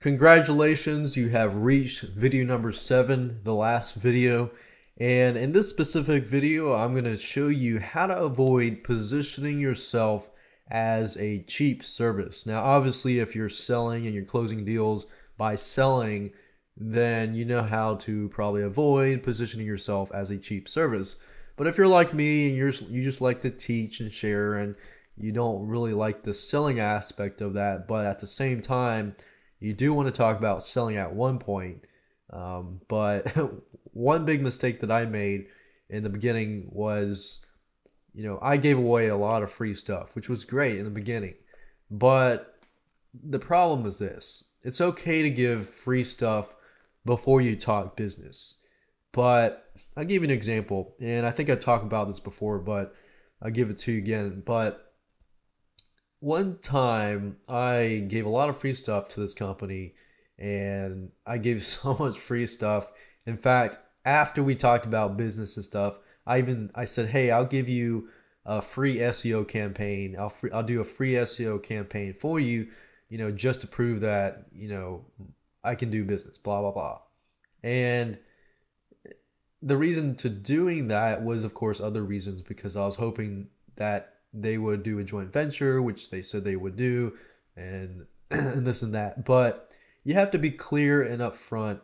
Congratulations, you have reached video number 7, the last video. And in this specific video, I'm going to show you how to avoid positioning yourself as a cheap service. Now, obviously, if you're selling and you're closing deals by selling, then you know how to probably avoid positioning yourself as a cheap service. But if you're like me and you just like to teach and share and you don't really like the selling aspect of that, but at the same time, you do want to talk about selling at one point. But one big mistake that I made in the beginning was, I gave away a lot of free stuff, which was great in the beginning. But the problem is this: it's okay to give free stuff before you talk business. But I'll give you an example, and I think I talked about this before, but I'll give it to you again. But one time I gave a lot of free stuff to this company, and I gave so much free stuff. In fact, after we talked about business and stuff, I said, "Hey, I'll give you a free SEO campaign. I'll do a free SEO campaign for you, just to prove that, I can do business, blah blah blah." And the reason to doing that was, of course, other reasons, because I was hoping that they would do a joint venture, which they said they would do, and and this and that. But you have to be clear and upfront.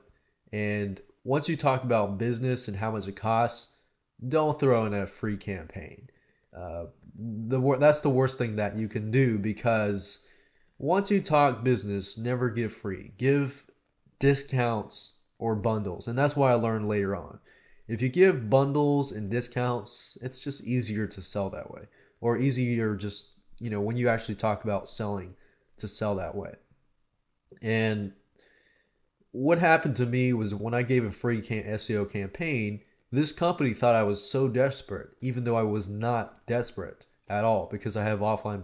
And once you talk about business and how much it costs, don't throw in a free campaign. That's the worst thing that you can do, because once you talk business, never give free. Give discounts or bundles, and that's what I learned later on. If you give bundles and discounts, it's just easier to sell that way, or easier just, when you actually talk about selling, to sell that way. And what happened to me was, when I gave a free SEO campaign, this company thought I was so desperate, even though I was not desperate at all, because I have online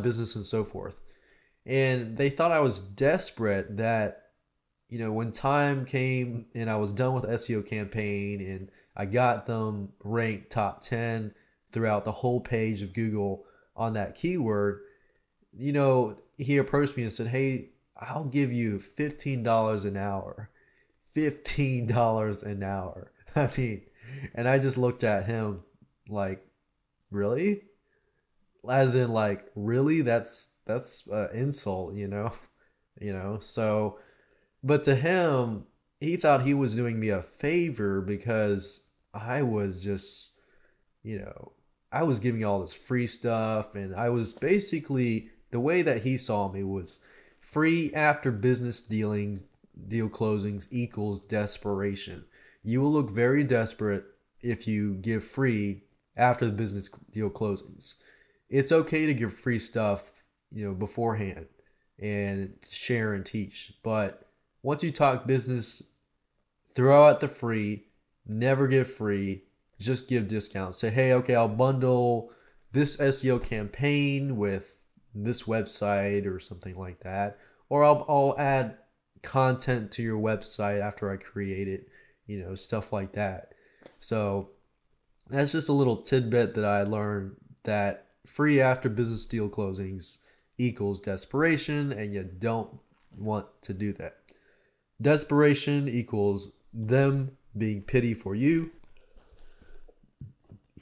business and so forth. And they thought I was desperate that, when time came and I was done with the SEO campaign and I got them ranked top 10 throughout the whole page of Google on that keyword, he approached me and said, "Hey, I'll give you $15 an hour." $15 an hour. I mean, and I just looked at him like, really? As in, like, really? That's an insult, So, but to him, he thought he was doing me a favor, because I was just, you know, I was giving all this free stuff, and I was basically, the way that he saw me was, free after business deal closings equals desperation. You will look very desperate if you give free after the business deal closings. It's okay to give free stuff, beforehand, and share and teach. But once you talk business, throw out the free, never give free, just give discounts. Say, "Hey, okay, I'll bundle this SEO campaign with this website," or something like that. Or I'll add content to your website after I create it, stuff like that. So that's just a little tidbit that I learned, that free after business deal closings equals desperation, and you don't want to do that. Desperation equals them being pity for you,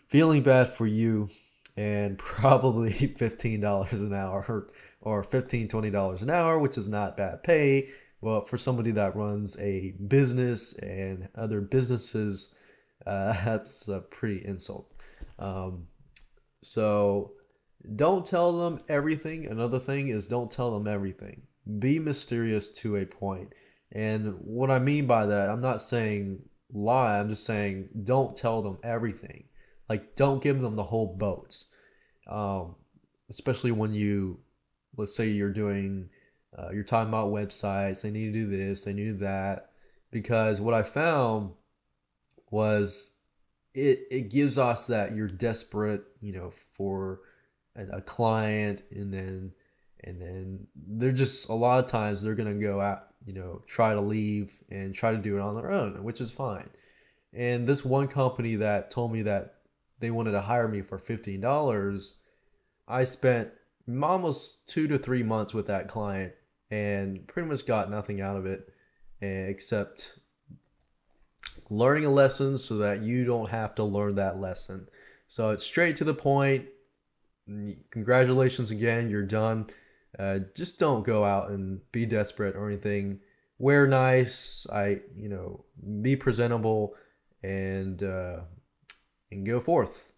feeling bad for you, and probably $15 an hour, or $15-$20 an hour, which is not bad pay. Well, for somebody that runs a business and other businesses, that's a pretty insult. So don't tell them everything. Another thing is, don't tell them everything. Be mysterious to a point. And what I mean by that, I'm not saying lie. I'm just saying, don't tell them everything. Like, don't give them the whole boat. Especially when let's say you're talking about websites, they need to do this, they need to do that. Because what I found was, it gives us that you're desperate, for a client, and then they're just, a lot of times they're gonna go out, try to leave and try to do it on their own, which is fine. And this one company that told me that they wanted to hire me for $15, I spent almost 2 to 3 months with that client, and pretty much got nothing out of it except learning a lesson so that you don't have to learn that lesson. So it's straight to the point. Congratulations again, you're done. Just don't go out and be desperate or anything. Wear nice, be presentable, and go forth.